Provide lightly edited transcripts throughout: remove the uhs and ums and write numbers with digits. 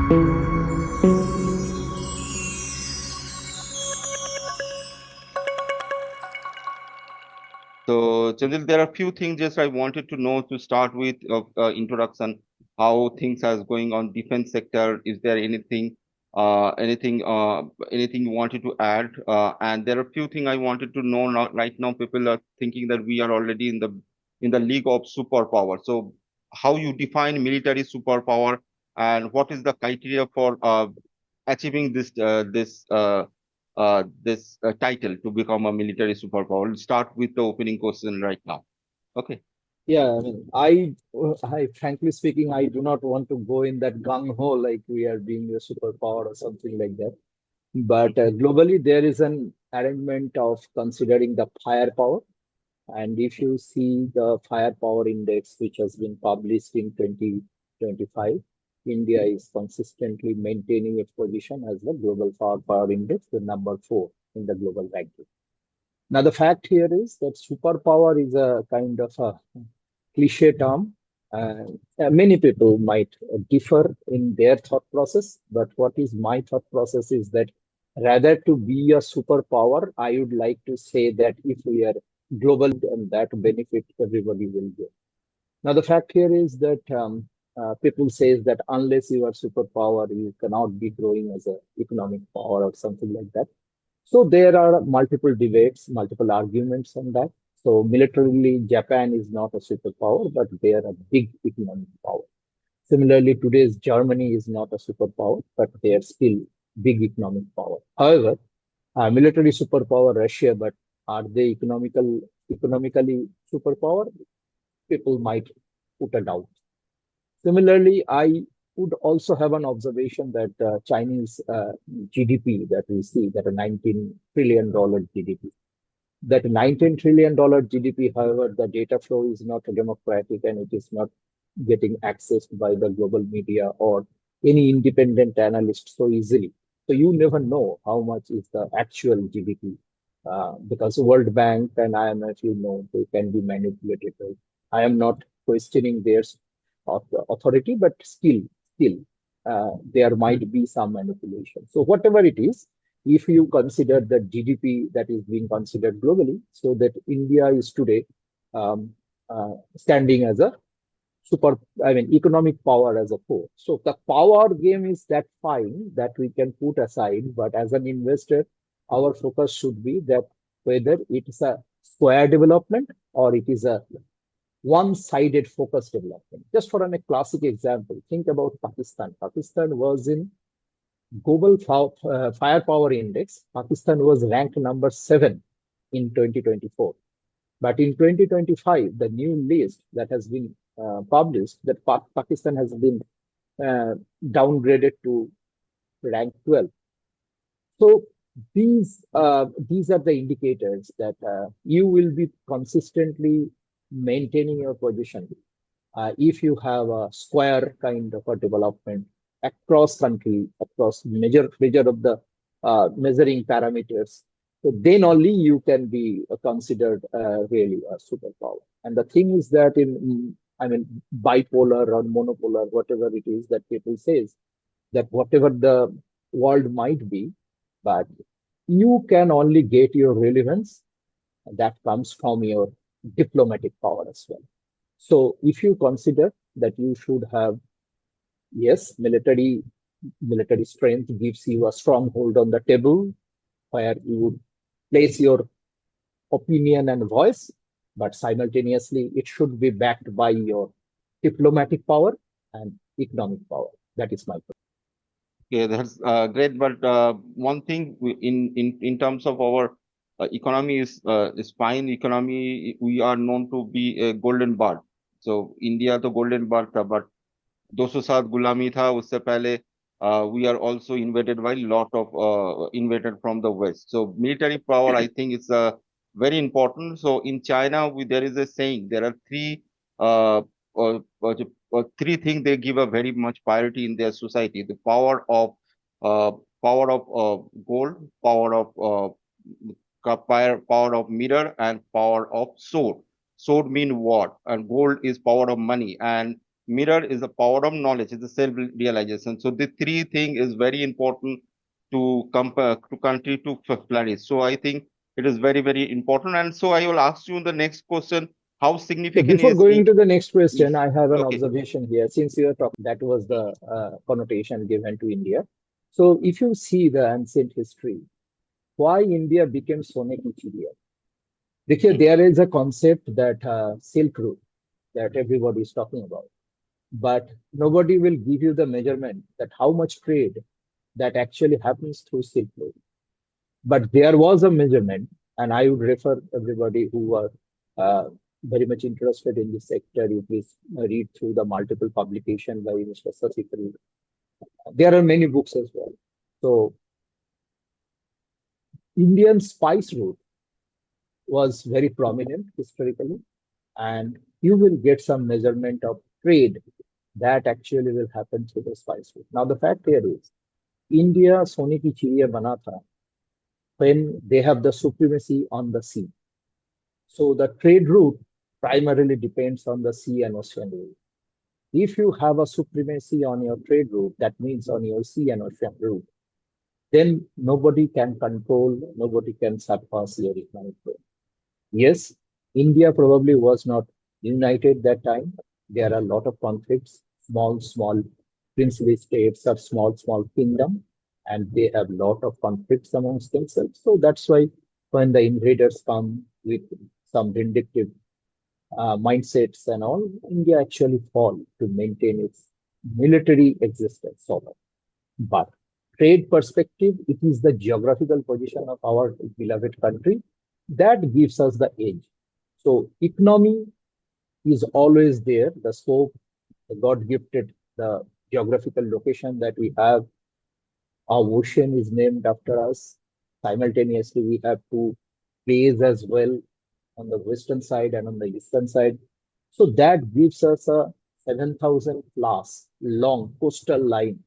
So, Chandril, there are a few things just I wanted to know to start with of introduction, how things are going on defense sector. Is there anything you wanted to add? And there are a few things I wanted to know now. Right now, people are thinking that we are already in the league of superpower. So, how you define military superpower, and what is the criteria for achieving this title to become a military superpower. We'll start with the opening question right now. Okay. Yeah, I frankly speaking, I do not want to go in that gung ho like we are being a superpower or something like that. But globally, there is an arrangement of considering the firepower. And if you see the firepower index, which has been published in 2025, India is consistently maintaining its position as the global firepower index, the number four in the global ranking. Now, the fact here is that superpower is a kind of a cliche term. Many people might differ in their thought process, but what is my thought process is that rather to be a superpower, I would like to say that if we are global and that benefit everybody will get. Now, the fact here is that people says that unless you are superpower, you cannot be growing as an economic power or something like that. So there are multiple debates, multiple arguments on that. So militarily, Japan is not a superpower, but they are a big economic power. Similarly, today's Germany is not a superpower, but they are still big economic power. However, military superpower Russia, but are they economically superpower? People might put a doubt. Similarly, I would also have an observation that Chinese GDP that we see, that a $19 trillion GDP, that $19 trillion GDP, however, the data flow is not democratic and it is not getting accessed by the global media or any independent analyst so easily. So you never know how much is the actual GDP because World Bank and IMF, they can be manipulated. Right? I am not questioning their authority, but still, there might be some manipulation. So whatever it is, if you consider the GDP that is being considered globally, so that India is today standing as a economic power as a whole. So the power game is that fine that we can put aside, but as an investor, our focus should be that whether it is a square development or it is a one-sided focus development. Just for a classic example, think about Pakistan. Pakistan was in global firepower index. Pakistan was ranked number 7 in 2024. But in 2025, the new list that has been published, that Pakistan has been downgraded to rank 12. So these are the indicators that you will be consistently maintaining your position if you have a square kind of a development across country, across measure of the measuring parameters. So then only you can be considered really a superpower. And the thing is that bipolar or monopolar, whatever it is that people says, that whatever the world might be, but you can only get your relevance that comes from your diplomatic power as well. So if you consider that you should have, yes, military strength gives you a stronghold on the table where you would place your opinion and voice, but simultaneously it should be backed by your diplomatic power and economic power. That is my point. Okay, that's great. But one thing in terms of our economy is fine. Economy, we are known to be a golden bird. So India तो golden bird था, but 207 गुलामी था उससे पहले. We are also invaded by lot of invaded from the west. So military power, I think, is very important. So in China, there is a saying, there are uh, uh, uh, three things they give a very much priority in their society: the uh, power of gold, power of mirror, and power of sword. Sword mean what, and gold is power of money, and mirror is the power of knowledge, is the self-realization. So the three thing is very important to compare to country to flourish. So I think it is very, very important. And so I will ask you the next question: how So significant before is going to the next question, is I have an okay? observation here. Since you are talking, that was the connotation given to India. So if you see the ancient history, why India became Sone ki Chiriya? Because Mm, there is a concept that Silk Route that everybody is talking about, but nobody will give you the measurement that how much trade that actually happens through Silk Road. But there was a measurement, and I would refer everybody who are uh, very much interested in this sector. You please read through the multiple publication by Mr. Sasikari. There are many books as well. So Indian spice route was very prominent historically, and you will get some measurement of trade that actually will happen through the spice route. Now the fact here is India Sone ki Chiriya bana tha when they have the supremacy on the sea. So the trade route primarily depends on the sea and ocean route. If you have a supremacy on your trade route, that means on your sea and ocean route, then nobody can control, nobody can surpass your economic growth. Yes, India probably was not united that time. There are a lot of conflicts, small princely states or small kingdom, and they have a lot of conflicts amongst themselves. So that's why when the invaders come with some vindictive mindsets and all, India actually fall to maintain its military existence. But trade perspective, it is the geographical position of our beloved country that gives us the edge. So economy is always there. The scope, the God gifted, the geographical location that we have, our ocean is named after us. Simultaneously, we have two bays as well on the western side and on the eastern side. So that gives us a 7,000 plus long coastal line.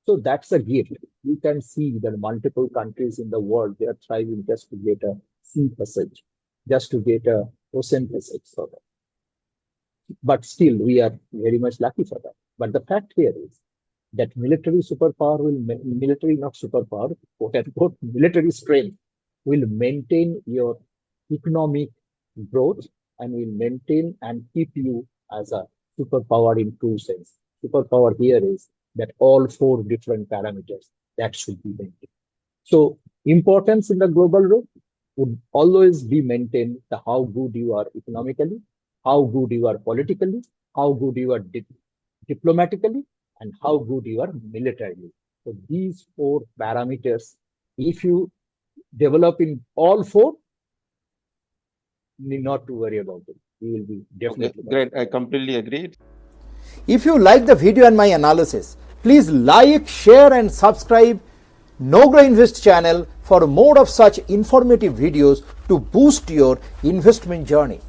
So that's a gift. You can see that multiple countries in the world, they are thriving just to get a sea passage, just to get a ocean passage. So but still, we are very much lucky for that. But the fact here is that military superpower will, military not superpower, quote unquote, military strength will maintain your economic growth and will maintain and keep you as a superpower in true sense. Superpower here is that all four different parameters that should be maintained. So importance in the global role would always be maintained the how good you are economically, how good you are politically, how good you are diplomatically, and how good you are militarily. So these four parameters, if you develop in all four, need not to worry about it. You will be Okay, definitely much great. I better. completely agree. If you like the video and my analysis, please like, share and subscribe Nogra Invest channel for more of such informative videos to boost your investment journey.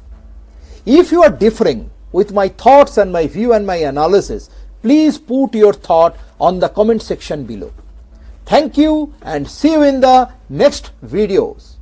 If you are differing with my thoughts and my view and my analysis, please put your thought on the comment section below. Thank you and see you in the next videos.